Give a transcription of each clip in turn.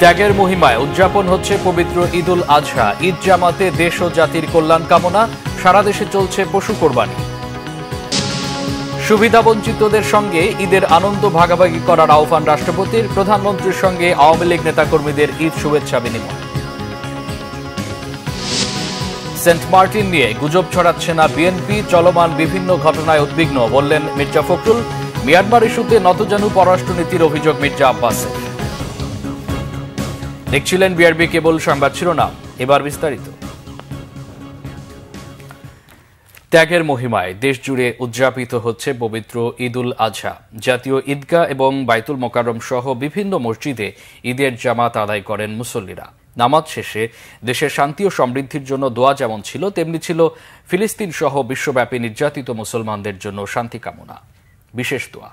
ত্যাগের মহিমায় উদযাপন হচ্ছে পবিত্র ঈদুল আজহা। ঈদ জামাতে দেশ ও জাতির কল্যাণ কামনা। সারা দেশে চলছে পশু কোরবানি। সুবিধাবঞ্চিতদের সঙ্গে ঈদের আনন্দ ভাগাভাগি করার আহ্বান রাষ্ট্রপতির। প্রধানমন্ত্রীর সঙ্গে আওয়ামী লীগ নেতাকর্মীদের ঈদ শুভেচ্ছা বিনিময়। সেন্ট মার্টিন নিয়ে গুজব ছড়াচ্ছে না বিএনপি, চলমান বিভিন্ন ঘটনায় উদ্বিগ্ন বললেন মির্জা ফখরুল। মিয়ানমার ইস্যুতে নতজানু পররাষ্ট্রনীতির অভিযোগ মির্জা আব্বাসের। দেখছিলেন বিআরবি কেবল সংবাদ শিরোনাম, এবার বিস্তারিত। ত্যাগের মহিমায় দেশ জুড়ে উদযাপিত হচ্ছে পবিত্র ঈদুল আজহা। জাতীয় ঈদগাহ এবং বাইতুল মোকাররম সহ বিভিন্ন মসজিদে ঈদের জামাত আদায় করেন মুসল্লিরা। নামাজ শেষে দেশের শান্তি ও সমৃদ্ধির জন্য দোয়া যেমন ছিল, তেমনি ছিল ফিলিস্তিন সহ বিশ্বব্যাপী নির্যাতিত মুসলমানদের জন্য শান্তি কামনা, বিশেষ দোয়া।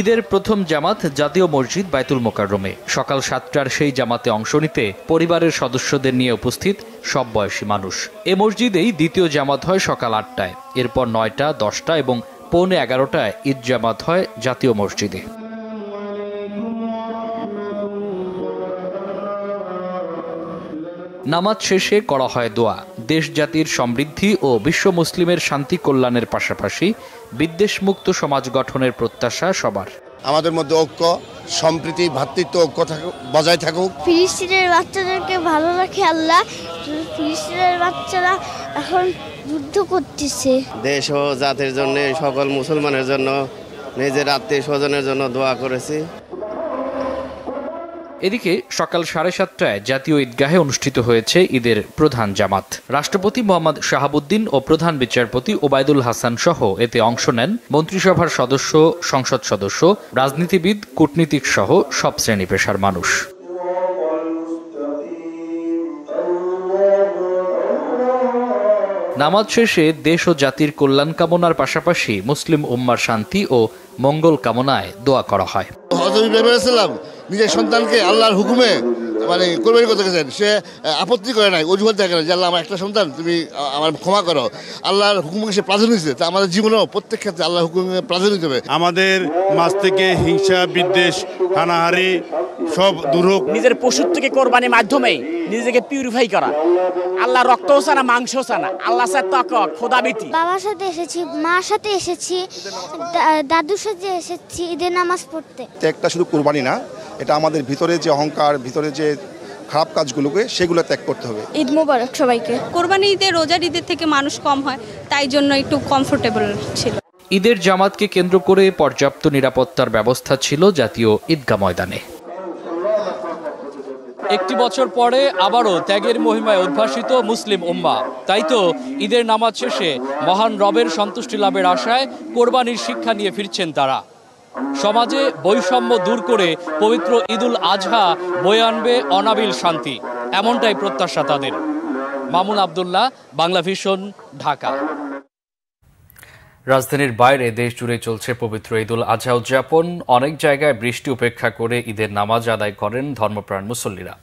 ঈদের প্রথম জামাত জাতীয় মসজিদ বাইতুল মোকাররমে। সকাল 7টার সেই জামাতে অংশ নিতে পরিবারের সদস্যদের নিয়ে উপস্থিত সব বয়সী মানুষ। এ মসজিদেই দ্বিতীয় জামাত হয় সকাল 8টায়, এরপর 9টা, 10টা এবং পৌনে 11টায় ঈদ জামাত হয় জাতীয় মসজিদে। নামাজ শেষে করা হয় দোয়া। দেশ জাতির সমৃদ্ধি ও বিশ্ব মুসলিমের শান্তি কল্যাণের পাশাপাশি বিদ্বেষমুক্ত সমাজ গঠনের প্রত্যাশা সবার। আমাদের মধ্যে ঐক্য, সম্প্রীতি, ভ্রাতৃত্ব ঐক্য বজায় থাকুক। ফিলিস্তিনের বাচ্চাদেরকে ভালো রাখে আল্লাহ। ফিলিস্তিনের বাচ্চারা এখন যুদ্ধ করতেছে। দেশ ও জাতির জন্য, সকল মুসলমানের জন্য, নিজের আত্মীয় স্বজনের জন্য দোয়া করেছি। এদিকে সকাল 7:30টায় জাতীয় ঈদগাহে অনুষ্ঠিত হয়েছে ঈদের প্রধান জামাত। রাষ্ট্রপতি মোহাম্মদ শাহাবুদ্দিন ও প্রধান বিচারপতি ওবায়দুল হাসান সহ এতে অংশ নেন মন্ত্রিসভার সদস্য, সংসদ সদস্য, রাজনীতিবিদ, কূটনীতিক সহ সব শ্রেণী পেশার মানুষ। নামাজ শেষে দেশ ও জাতির কল্যাণ কামনার পাশাপাশি মুসলিম উম্মার শান্তি ও মঙ্গল কামনায় দোয়া করা হয়। হযরত ইব্রাহিম আলাইহিস সালাম নিজের সন্তানকে আল্লাহর হুকুমে কোরবানি করতে গেছেন, সে আপত্তি করে নাই, অজুহাত দেখে না যে আল্লাহ আমার একটা সন্তান, তুমি আমার ক্ষমা করো। আল্লাহর হুকুমকে সে প্রাধান্য দিচ্ছে। তা আমাদের জীবনেও প্রত্যেক ক্ষেত্রে আল্লাহর হুকুমকে প্রাধান্য দিতে হবে। আমাদের মাঝ থেকে হিংসা, বিদ্বেষ, হানাহারি সব দূর হোক। নিজের পশুর থেকে কোরবানির মাধ্যমে নিজেকে পিউরিফাই করা। আল্লাহ রক্তও চানা, মাংসও চানা, আল্লাহ খোদাবিতি। বাবার সাথে এসেছি, মার সাথে এসেছি, দাদুর সাথে এসেছি ঈদের নামাজ পড়তে। ত্যাগটা শুধু কোরবানি না, এটা আমাদের ভিতরে যে অহংকার, ভিতরে যে খারাপ কাজগুলোকে সেগুলো ত্যাগ করতে হবে। ঈদ মোবারক সবাইকে। কোরবানি ঈদে রোজার ঈদের থেকে মানুষ কম হয়, তাই জন্য একটু কমফোর্টেবল ছিল। ঈদের জামাতকে কেন্দ্র করে পর্যাপ্ত নিরাপত্তার ব্যবস্থা ছিল জাতীয় ঈদগাহ ময়দানে। একটি বছর পরে আবারও ত্যাগের মহিমায় উদ্ভাসিত মুসলিম উম্মাহ। তাই তো ঈদের নামাজ শেষে মহান রবের সন্তুষ্টি লাভের আশায় কোরবানির শিক্ষা নিয়ে ফিরছেন তারা। সমাজে বৈষম্য দূর করে পবিত্র ঈদুল আজহা বয়ে আনবে অনাবিল শান্তি, এমনটাই প্রত্যাশা তাদের। মামুন আব্দুল্লাহ, বাংলা ভিশন, ঢাকা। রাজধানীর বাইরে দেশ জুড়ে চলছে পবিত্র ঈদুল আজহা উদযাপন। অনেক জায়গায় বৃষ্টি উপেক্ষা করে ঈদের নামাজ আদায় করেন ধর্মপ্রাণ মুসল্লিরা।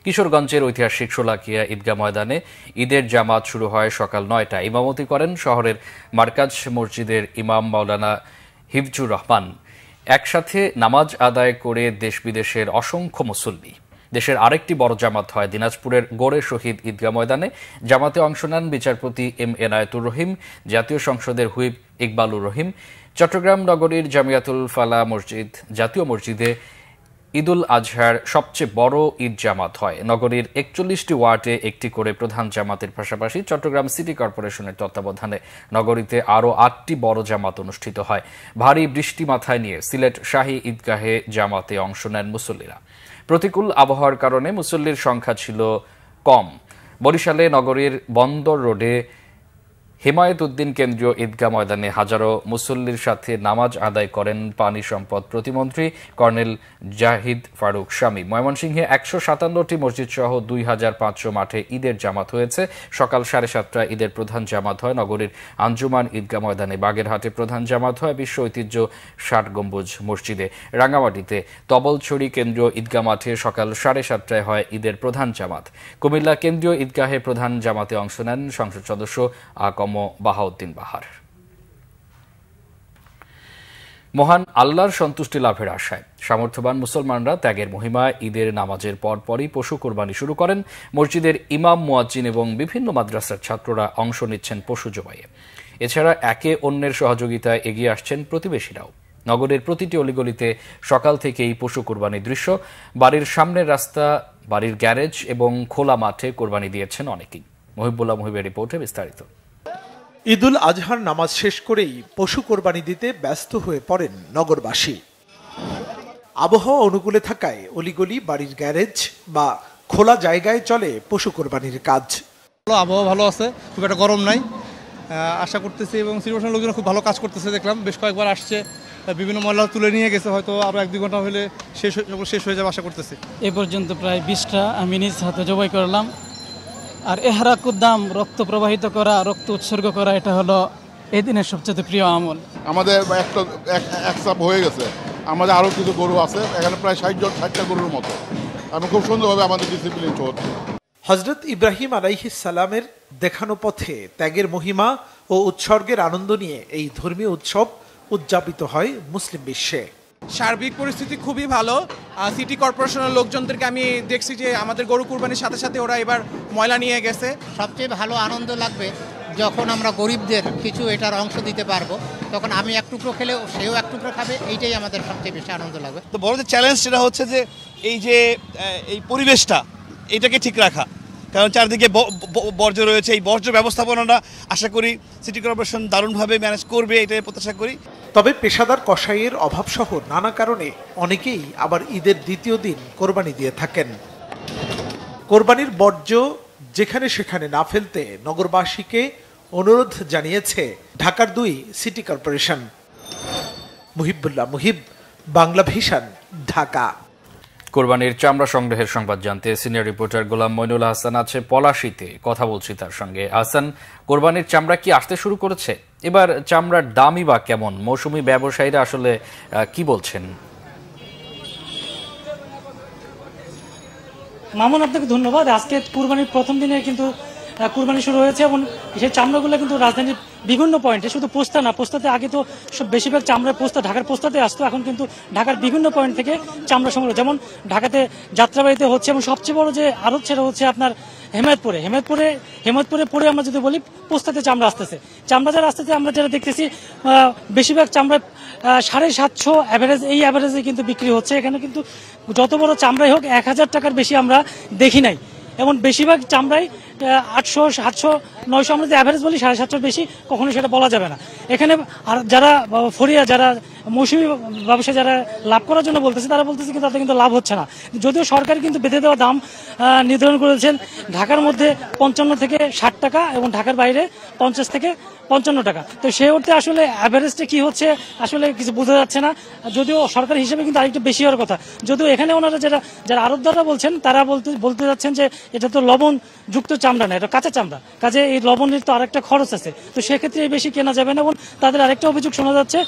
কিশোরগঞ্জের ঐতিহাসিক শোলাকিয়া ঈদগাহ ময়দানে ঈদের জামাত শুরু হয় সকাল 9টায়। ইমামতি করেন শহরের মার্কাজ মসজিদের ইমাম মাওলানা হিফজুর রহমান। একসাথে নামাজ আদায় করে দেশ বিদেশের অসংখ্য মুসল্লি। দেশের আরেকটি বড় জামাত হয় দিনাজপুরের গোড়ে শহীদ ঈদগাহ ময়দানে। জামাতে অংশ নেন বিচারপতি এম এনায়েতুর রহিম, জাতীয় সংসদের হুইপ ইকবালুর রহিম। চট্টগ্রাম নগরীর জামিয়াতুল ফালাহ মসজিদ জাতীয় মসজিদে ঈদুল আজহার সবচেয়ে বড় ঈদ জামাত হয়। নগরীর 41টি ওয়ার্ডে একটি করে প্রধান জামাতের পাশাপাশি চট্টগ্রাম সিটি কর্পোরেশনের তত্ত্বাবধানে নগরীতে আরও 8টি বড় জামাত অনুষ্ঠিত হয়। ভারী বৃষ্টি মাথায় নিয়ে সিলেট শাহী ঈদগাহে জামাতে অংশ নেন মুসল্লিরা। প্রতিকূল আবহাওয়ার কারণে মুসল্লির সংখ্যা ছিল কম। বরিশালে নগরীর বন্দর রোডে হিমায়ত উদ্দিন কেন্দ্রীয় ঈদগাহ ময়দানে হাজারো মুসল্লির সাথে নামাজ আদায় করেন পানি সম্পদ প্রতিমন্ত্রী কর্নেল জাহিদ ফারুক শামীম। ময়মনসিংহে 157টি মসজিদ সহ 2500 মাঠে ঈদের জামাত হয়েছে। সকাল 7:30টায় ঈদের প্রধান জামাত হয় নগরীর আঞ্জুমান ঈদগাহ ময়দানে। বাগেরহাটে প্রধান জামাত হয় বিশ্ব ঐতিহ্য 60 গম্বুজ মসজিদে। রাঙ্গামাটিতে তবলছড়ি কেন্দ্রীয় ঈদগাহ মাঠে সকাল 7:30টায় হয় ঈদের প্রধান জামাত। কুমিল্লা কেন্দ্রীয় ঈদগাহে প্রধান জামাতে অংশ নেন সংসদ সদস্য আকম বাহাউদ্দিন বাহার। মহান আল্লাহর সন্তুষ্টি লাভের আশায় সামর্থ্যবান মুসলমানরা ত্যাগের মহিমায় ঈদের নামাজের পরপরই পশু কোরবানি শুরু করেন। মসজিদের ইমাম, মুয়াজ্জিন এবং বিভিন্ন মাদ্রাসার ছাত্ররা অংশ নিচ্ছেন পশু জবাইয়ে। এছাড়া একে অন্যের সহযোগিতায় এগিয়ে আসছেন প্রতিবেশীরাও। নগরের প্রতিটি অলিগলিতে সকাল থেকেই পশু কোরবানির দৃশ্য। বাড়ির সামনের রাস্তা, বাড়ির গ্যারেজ এবং খোলা মাঠে কোরবানি দিয়েছেন অনেকেই। মহিবুল্লাহ মুহিবের রিপোর্টে বিস্তারিত। ঈদুল আজহার নামাজ শেষ করেই পশু কোরবানি দিতে ব্যস্ত হয়ে পড়েন নগরবাসী। আবহাওয়া অনুকূলে থাকায় অলিগলি, বাড়ির গ্যারেজ বা খোলা জায়গায় চলে পশু কোরবানির কাজ। আবহাওয়া ভালো আছে, খুব একটা গরম নাই, আশা করতেছি এবং সিচুয়েশন লোকজন খুব ভালো কাজ করতেছে। দেখলাম বেশ কয়েকবার আসছে, বিভিন্ন ময়লা তুলে নিয়ে গেছে, হয়তো আরও 1-2 ঘন্টা হলে শেষ হয়ে যাবে আশা করতেছি। এ পর্যন্ত প্রায় 20টা আমি নিজ হাতে জবাই করলাম। আর এহরাকুদ্দাম, রক্ত প্রবাহিত করা, রক্ত উৎসর্গ করা, এটা হলো এই দিনের সবচেয়ে প্রিয় আমল। আমাদের এক সাপ হয়ে গেছে, আমাদের আরও কিছু গরু আছে, এখানে প্রায় 60টা গরুর মতো। আমি খুব সুন্দরভাবে আমাদের ডিসিপ্লিন চলছে। হযরত ইব্রাহিম আলাইহিস সালামের দেখানো পথে ত্যাগের মহিমা ও উৎসর্গের আনন্দ নিয়ে এই ধর্মীয় উৎসব উদযাপিত হয় মুসলিম বিশ্বে। সার্বিক পরিস্থিতি খুবই ভালো। সিটি কর্পোরেশনের লোকজনদেরকে আমি দেখছি যে আমাদের গরু কুরবানির সাথে সাথে ওরা এবার ময়লা নিয়ে গেছে। সবচেয়ে ভালো আনন্দ লাগবে যখন আমরা গরিবদের কিছু এটার অংশ দিতে পারবো, তখন আমি এক টুকরো খেলে সেও এক টুকরো খাবে, এইটাই আমাদের সবচেয়ে বেশি আনন্দ লাগবে। তো বড় যে চ্যালেঞ্জ সেটা হচ্ছে যে এই পরিবেশটা এটাকে ঠিক রাখা, কারণ চারদিকে বর্জ্য রয়েছে। এই বর্জ্য ব্যবস্থাপনাটা আশা করি সিটি কর্পোরেশন দারুণভাবে ম্যানেজ করবে, এটাই প্রত্যাশা করি। তবে পেশাদার কসাইয়ের অভাবসহ নানা কারণে অনেকেই আবার ঈদের দ্বিতীয় দিন কোরবানি দিয়ে থাকেন। কোরবানির বর্জ্য যেখানে সেখানে না ফেলতে নগরবাসীকে অনুরোধ জানিয়েছে ঢাকার 2 city corporation. Muhibullah Muhib, Bangla vision, Dhaka. কোরবানির চামড়া সংগ্রহের সংবাদ জানতে সিনিয়র রিপোর্টার গোলাম মইনুল হাসান আছে পলাশীতে, কথা বলছি তার সঙ্গে। হাসান, কোরবানির চামড়া কি আসতে শুরু করেছে? এবার চামড়ার দামই বা কেমন? মৌসুমী ব্যবসায়ীরা আসলে কি বলছেন? মামুন, আপনাকে ধন্যবাদ। আজকে কুরবানির প্রথম দিনে কিন্তু কুরবানি শুরু হয়েছে এবং সেই চামড়াগুলো কিন্তু রাজধানীর বিভিন্ন পয়েন্টে, শুধু পোস্তা না, পোস্তাতে আগে তো সব বেশিরভাগ চামড়ার পোস্তা ঢাকার পোস্তাতে আসতো, এখন কিন্তু ঢাকার বিভিন্ন পয়েন্ট থেকে চামড়া সংগ্রহ, যেমন ঢাকাতে যাত্রাবাড়িতে হচ্ছে এবং সবচেয়ে বড় যে আড়ত সেটা হচ্ছে আপনার হেমায়তপুরে পরে আমরা যদি বলি পোস্তাতে চামড়া আসতেছে। চামড়া যারা আসতেছে আমরা যারা দেখতেছি বেশিরভাগ চামড়া 750 অ্যাভারেজ, এই অ্যাভারেজে কিন্তু বিক্রি হচ্ছে। এখানে কিন্তু যত বড় চামড়াই হোক 1000 টাকার বেশি আমরা দেখি নাই, এবং বেশিরভাগ চামড়াই 800, 700, 900, আমরা যে অ্যাভারেজ বলি 750 বেশি কখনো সেটা বলা যাবে না। এখানে আর যারা ফরিয়া, যারা মৌসুমী ব্যবসা যারা লাভ করার জন্য বলতেছে, তারা বলতেছে কিন্তু তাতে কিন্তু লাভ হচ্ছে না। যদিও সরকার কিন্তু বেঁধে দেওয়া দাম নির্ধারণ করেছেন ঢাকার মধ্যে 55 থেকে 60 টাকা এবং ঢাকার বাইরে 50 থেকে 55 টাকা। তো সেই অর্থে আসলে অ্যাভারেজটা কি হচ্ছে আসলে কিছু বোঝা যাচ্ছে না। যদিও সরকার হিসেবে কিন্তু আরেকটু বেশি হওয়ার কথা। যদিও এখানে ওনারা যারা আড়তদাররা বলছেন, তারা বলতে যাচ্ছেন যে এটা তো লবণ যুক্ত চামড়া না, এটা কাঁচা চামড়া, কাজে এই লবণের তো আরেকটা খরচ আছে, তো সেক্ষেত্রে বেশি কেনা যাবে না। এবং তাদের আরেকটা অভিযোগ শোনা যাচ্ছে,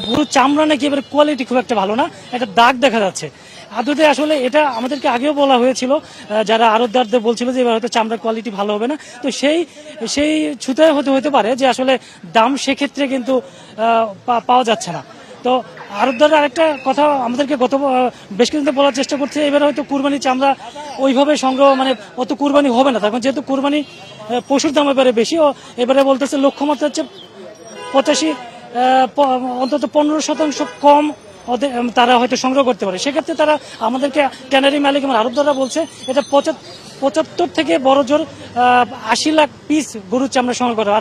গরুর চামড়া নাকি এবার কোয়ালিটি খুব একটা ভালো না, একটা দাগ দেখা যাচ্ছে। আদতে আসলে এটা আমাদেরকে আগেও বলা হয়েছিল, যারা আড়তদারদের বলছিল যে এবার হয়তো চামড়ার কোয়ালিটি ভালো হবে না। তো সেই ছুতায় হতে পারে যে আসলে দাম সেক্ষেত্রে কিন্তু পাওয়া যাচ্ছে না। তো আড়তদাররা আরেকটা কথা আমাদেরকে বেশ কিছুদিন বলার চেষ্টা করছে, এবারে হয়তো কুরবানি চামড়া ওইভাবে সংগ্রহ, মানে অত কুরবানি হবে না, তখন যেহেতু কুরবানি পশুর দাম এবারে বেশি, এবারে বলতেছে লক্ষ্যমাত্রা হচ্ছে 85, অন্তত 15% কম তারা হয়তো সংগ্রহ করতে পারে। সেক্ষেত্রে তারা আমাদেরকে ট্যানারি মালিক এবং আড়তদাররা বলছে এটা 75 থেকে বড় জোর 80 লাখ পিস গরুর চামড়া সংগ্রহ করে।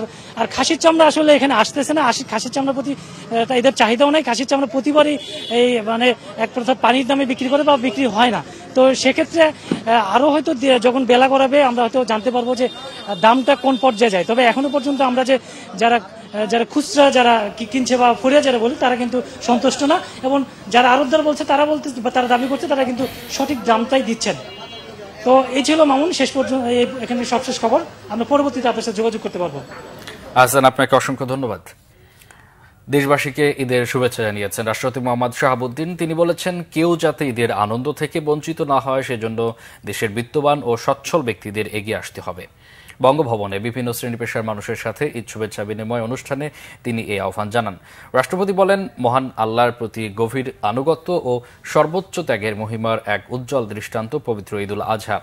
আর খাসির চামড়া আসলে এখানে আসতেছে না। খাসির চামড়ার প্রতি এদের চাহিদাও নাই। খাসির চামড়া প্রতিবারই এই মানে এক প্রথা পানির দামে বিক্রি করে বা বিক্রি হয় না। তো সেক্ষেত্রে আরও হয়তো যখন বেলা করাবে আমরা হয়তো জানতে পারবো যে দামটা কোন পর্যায়ে যায়। তবে এখনো পর্যন্ত আমরা যারা খুচরা যারা কিনছে বা ফরিয়া যারা বলি, তারা কিন্তু সন্তুষ্ট না, এবং যারা আড়তদার বলছে তারা দাবি করছে তারা কিন্তু সঠিক দামটাই দিচ্ছেন। তো এই ছিল মামুন শেষ পর্যন্ত এখানে সবশেষ খবর। আমরা পরবর্তীতে আপনার সাথে যোগাযোগ করতে পারবো। হাসান, আপনাকে অসংখ্য ধন্যবাদ। দেশবাসীকে ঈদের শুভেচ্ছা জানিয়েছেন রাষ্ট্রপতি মোহাম্মদ শাহাবুদ্দিন। তিনি বলেছেন, কেউ যাতে ঈদের আনন্দ থেকে বঞ্চিত না হয় সেজন্য দেশের বিত্তবান ও সচ্ছল ব্যক্তিদের এগিয়ে আসতে হবে। বঙ্গভবনে বিভিন্ন শ্রেণী পেশার মানুষের সাথে ঈদ শুভেচ্ছা বিনিময় অনুষ্ঠানে তিনি এই আহ্বান জানান। রাষ্ট্রপতি বলেন, মহান আল্লাহর প্রতি গভীর আনুগত্য ও সর্বোচ্চ ত্যাগের মহিমার এক উজ্জ্বল দৃষ্টান্ত পবিত্র ঈদুল আজহা।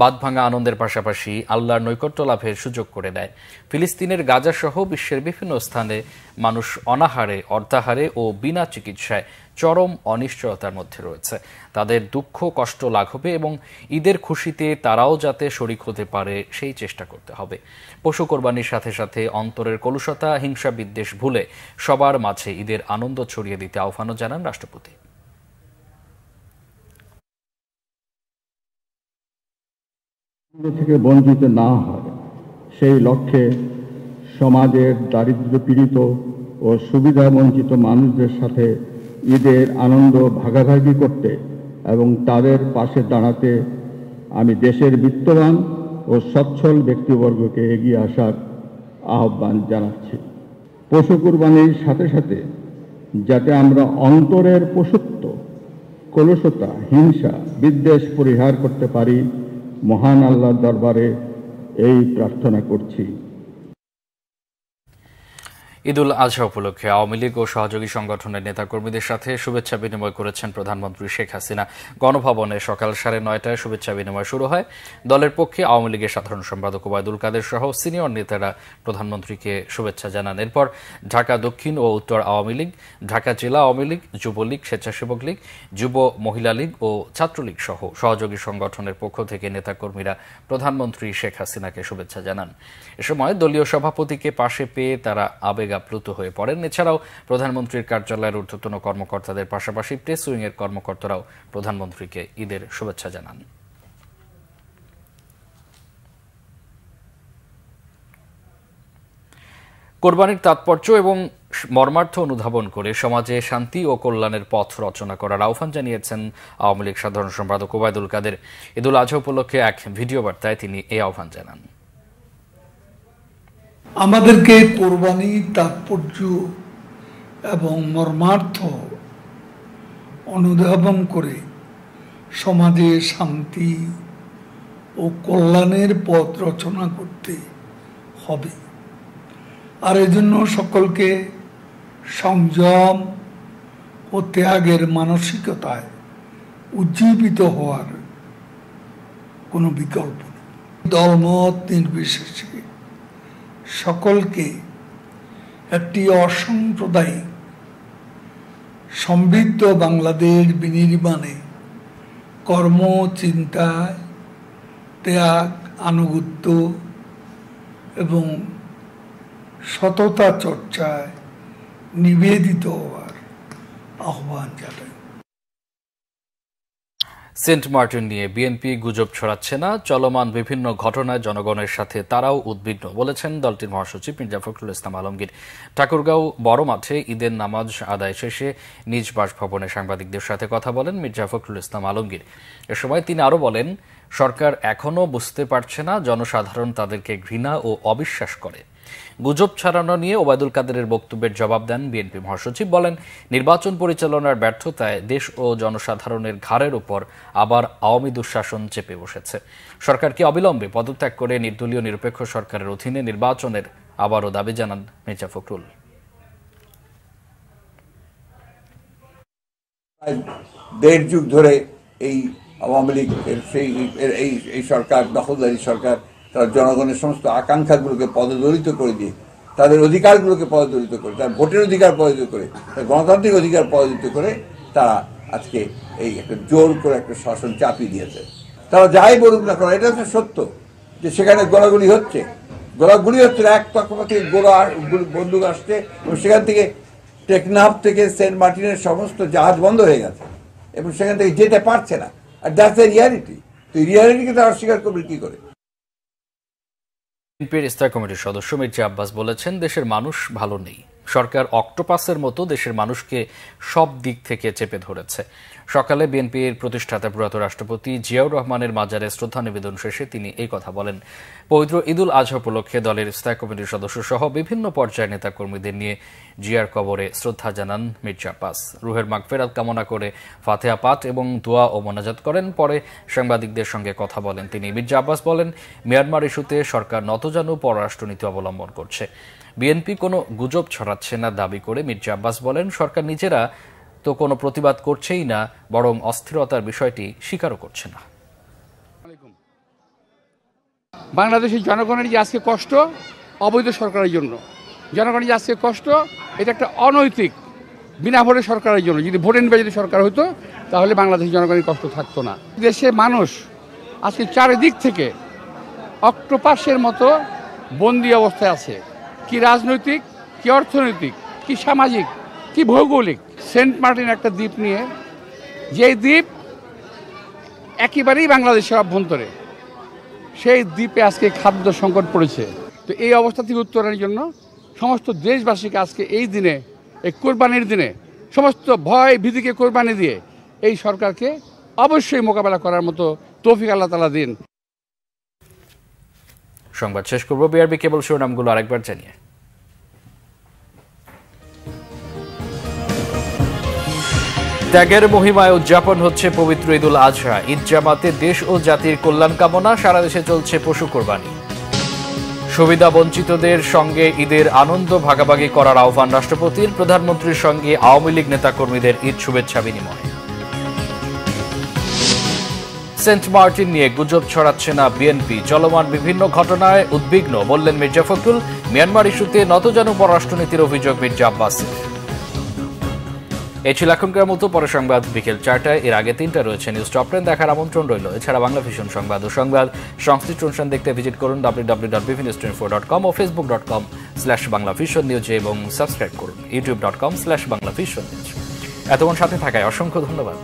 বাঁধভাঙা আনন্দের পাশাপাশি আল্লাহর নৈকট্য লাভের সুযোগ করে দেয়। ফিলিস্তিনের গাজা সহ বিশ্বের বিভিন্ন স্থানে মানুষ অনাহারে, অর্ধাহারে ও বিনা চিকিৎসায় চরম অনিশ্চয়তার মধ্যে রয়েছে। তাদের দুঃখ কষ্ট লাঘবে এবং ঈদের খুশিতে তারাও যাতে শরিক হতে পারে সেই চেষ্টা করতে হবে। পশু কোরবানির সাথে সাথে অন্তরের কলুষতা, হিংসা বিদ্বেষ ভুলে সবার মাঝে ঈদের আনন্দ ছড়িয়ে দিতে আহ্বানও জানান রাষ্ট্রপতি। থেকে বঞ্চিত না হয় সেই লক্ষ্যে সমাজের দারিদ্র্য পীড়িত ও সুবিধা বঞ্চিত মানুষদের সাথে ঈদের আনন্দ ভাগাভাগি করতে এবং তাদের পাশে দাঁড়াতে আমি দেশের বিত্তবান ও সচ্ছল ব্যক্তিবর্গকে এগিয়ে আসার আহ্বান জানাচ্ছি। পশু কুরবানির সাথে সাথে যাতে আমরা অন্তরের পশুত্ব, কলুষতা, হিংসা বিদ্বেষ পরিহার করতে পারি, মহান আল্লাহর দরবারে এই প্রার্থনা করছি। ঈদুল আজহা উপলক্ষে আওয়ামী লীগ ও সহযোগী সংগঠনের নেতাকর্মীদের সাথে শুভেচ্ছা বিনিময় করেছেন প্রধানমন্ত্রী শেখ হাসিনা। গণভবনে সকাল 9:30টায় শুভেচ্ছা বিনিময় শুরু হয়। দলের পক্ষে আওয়ামী লীগের সাধারণ সম্পাদক ওবায়দুল কাদের সহ সিনিয়র নেতারা প্রধানমন্ত্রীকে শুভেচ্ছা জানান। এরপর ঢাকা দক্ষিণ ও উত্তর আওয়ামী লীগ, ঢাকা জেলা আওয়ামী লীগ, যুবলীগ, স্বেচ্ছাসেবক লীগ, যুব মহিলা লীগ ও ছাত্রলীগ সহ সহযোগী সংগঠনের পক্ষ থেকে নেতাকর্মীরা প্রধানমন্ত্রী শেখ হাসিনাকে শুভেচ্ছা জানান। এ সময় দলীয় সভাপতিকে পাশে পেয়ে তারা আবেগাপ্লুত হয়ে পড়েন। এছাড়াও প্রধানমন্ত্রীর কার্যালয়ের ঊর্ধ্বতন কর্মকর্তাদের পাশাপাশি প্রেস উইংয়ের কর্মকর্তারাও প্রধানমন্ত্রীকে ঈদের শুভেচ্ছা জানান। কোরবানির তাৎপর্য এবং মর্মার্থ অনুধাবন করে সমাজে শান্তি ও কল্যাণের পথ রচনা করার আহ্বান জানিয়েছেন আওয়ামী লীগ সাধারণ সম্পাদক ওবায়দুল কাদের। ঈদুল আজহা উপলক্ষে এক ভিডিও বার্তায় তিনি এই আহ্বান জানান। আমাদেরকে কোরবানি তাৎপর্য এবং মর্মার্থ অনুধাবন করে সমাজে শান্তি ও কল্যাণের পথ রচনা করতে হবে। আর এজন্য সকলকে সংযম ও ত্যাগের মানসিকতায় উজ্জীবিত হওয়ার কোনো বিকল্প নেই। দলমত নির্বিশেষে সকলকে একটি অসাম্প্রদায়িক সমৃদ্ধ বাংলাদেশ বিনির্মাণে কর্ম, চিন্তায়, ত্যাগ, আনুগত্য এবং সততা চর্চায় নিবেদিত হওয়ার আহ্বান জানাই। সেন্ট মার্টিন নিয়ে বিএনপি গুজব ছড়াচ্ছে না, চলমান বিভিন্ন ঘটনায় জনগণের সাথে তারাও উদ্বিগ্ন বলেছেন দলটির মহাসচিব মির্জা ফখরুল ইসলাম আলমগীর। ঠাকুরগাঁও বড় মাঠে ঈদের নামাজ আদায় শেষে নিজ বাসভবনে সাংবাদিকদের সাথে কথা বলেন মির্জা ফখরুল ইসলাম আলমগীর। এ সময় তিনি আরও বলেন, সরকার এখনও বুঝতে পারছে না জনসাধারণ তাদেরকে ঘৃণা ও অবিশ্বাস করে। গুজব ছড়ানো নিয়ে ওবায়দুল কাদেরের বক্তব্যের জবাব দেন বিএনপি মহাসচিব। বলেন, নির্বাচন পরিচালনার ব্যর্থতায় দেশ ও জনসাধারণের ঘাড়ের উপর আবার আওয়ামী দুঃশাসন চেপে বসেছে। সরকারকে অবিলম্বে পদত্যাগ করে নির্দলীয় নিরপেক্ষ সরকারের অধীনে নির্বাচনের আবারও দাবি জানান মির্জা ফখরুল। দেড় যুগ ধরে এই আওয়ামী লীগের এই সরকার, দখলদারি সরকার, তারা জনগণের সমস্ত আকাঙ্ক্ষাগুলোকে পদদলিত করে দিয়ে, তাদের অধিকারগুলোকে পদদলিত করে, তার ভোটের অধিকার পদদলিত করে, তার গণতান্ত্রিক অধিকার পদদলিত করে তারা আজকে এই একটা জোর করে একটা শাসন চাপিয়ে দিয়েছে। তারা যাই বলুক না কেন, এটা হচ্ছে সত্য যে সেখানে গোলাগুলি হচ্ছে এক তকমা থেকে বন্দুক আসছে এবং সেখান থেকে টেকনাফ থেকে সেন্ট মার্টিনের সমস্ত জাহাজ বন্ধ হয়ে গেছে এবং সেখান থেকে যেতে পারছে না। আর দ্যাটস এ রিয়ালিটি। তো এই রিয়ালিটিকে তারা অস্বীকার করবে কি করে? বিএনপির স্থায়ী কমিটির সদস্য মির্জা আব্বাস বলেছেন, দেশের মানুষ ভালো নেই, সরকার অক্টোপাসের মতো দেশের মানুষকে সব দিক থেকে চেপে ধরেছে। সকালে বিএনপির প্রতিষ্ঠাতা প্রয়াত রাষ্ট্রপতি জিয়াউর রহমানের মাজারে শ্রদ্ধা নিবেদন শেষে তিনি এই কথা বলেন। পবিত্র ঈদুল আজহা উপলক্ষে দলের স্থায়ী কমিটির সদস্য সহ বিভিন্ন পর্যায়ের নেতাকর্মীদের নিয়ে জিয়ার কবরে শ্রদ্ধা জানান মির্জা আব্বাস। রুহের মাগফিরাত কামনা করে ফাতিহা পাঠ এবং দোয়া ও মোনাজাত করেন। পরে সাংবাদিকদের সঙ্গে কথা বলেন তিনি। মির্জা আব্বাস বলেন, মিয়ানমার ইস্যুতে সরকার নতজানু পররাষ্ট্রনীতি অবলম্বন করছে। বিএনপি কোনো গুজব ছড়াচ্ছে না দাবি করে মির্জা আব্বাস বলেন, সরকার নিজেরা তো কোনো প্রতিবাদ করছেই না, বরং অস্থিরতার বিষয়টি স্বীকারও করছে না। বাংলাদেশের জনগণের যে আজকে কষ্ট অবৈধ সরকারের জন্য, জনগণের যে আজকে কষ্ট এটা একটা অনৈতিক বিনা ভোটে সরকারের জন্য। যদি ভোট নির্বাচিত যদি সরকার হতো তাহলে বাংলাদেশের জনগণের কষ্ট থাকতো না। দেশের মানুষ আজকে চারিদিক থেকে অক্টোপাসের মতো বন্দী অবস্থায় আছে। কি রাজনৈতিক, কি অর্থনৈতিক, কি সামাজিক, কি ভৌগোলিক। সেন্ট মার্টিন একটা দ্বীপ নিয়ে, যে দ্বীপ একেবারেই বাংলাদেশের অভ্যন্তরে, সেই দ্বীপে আজকে খাদ্য সংকট পড়েছে। তো এই অবস্থা থেকে উত্তরণের জন্য সমস্ত দেশবাসীকে আজকে এই দিনে, এই কোরবানির দিনে সমস্ত ভয় ভীতিকে কোরবানি দিয়ে এই সরকারকে অবশ্যই মোকাবেলা করার মতো তৌফিক আল্লাহ তাআলা দিন। সংবাদ শেষ করব বিআরবি কেবল শিরোনামগুলো আরেকবার জানিয়ে। ত্যাগের মহিমায় উদযাপন হচ্ছে পবিত্র ঈদুল আজহা। ঈদ জামাতে দেশ ও জাতির কল্যাণ কামনা, সারা দেশে চলছে পশু কোরবানি। সুবিধা বঞ্চিতদের সঙ্গে ঈদের আনন্দ ভাগাভাগি করার আহ্বান রাষ্ট্রপতির। প্রধানমন্ত্রীর সঙ্গে আওয়ামী লীগ নেতাকর্মীদের ঈদ শুভেচ্ছা বিনিময়। সেন্ট মার্টিন নিয়ে গুজব ছড়াচ্ছে না বিএনপি। চলমান বিভিন্ন ঘটনায় উদ্বিগ্ন বললেন মির্জা ফখরুল। মিয়ানমার ইস্যুতে নতজানু পররাষ্ট্রনীতির অভিযোগ মির্জা আব্বাসের। এই ছিল এখনকার মতো। পরে সংবাদ বিকেল 4টায়। এর আগে 3টা রয়েছে নিউজ টপ 10 দেখার আমন্ত্রণ রইল। এছাড়া বাংলা ভিশন সংবাদ ও সংবাদ সংশ্লিষ্ট অনুষ্ঠান দেখতে ভিজিট করুন www.bvnews24.com ও facebook.com/banglavisionnews এবং সাবস্ক্রাইব করুন youtube.com/banglavisionnews। এতক্ষণ সাথে থাকায় অসংখ্য ধন্যবাদ।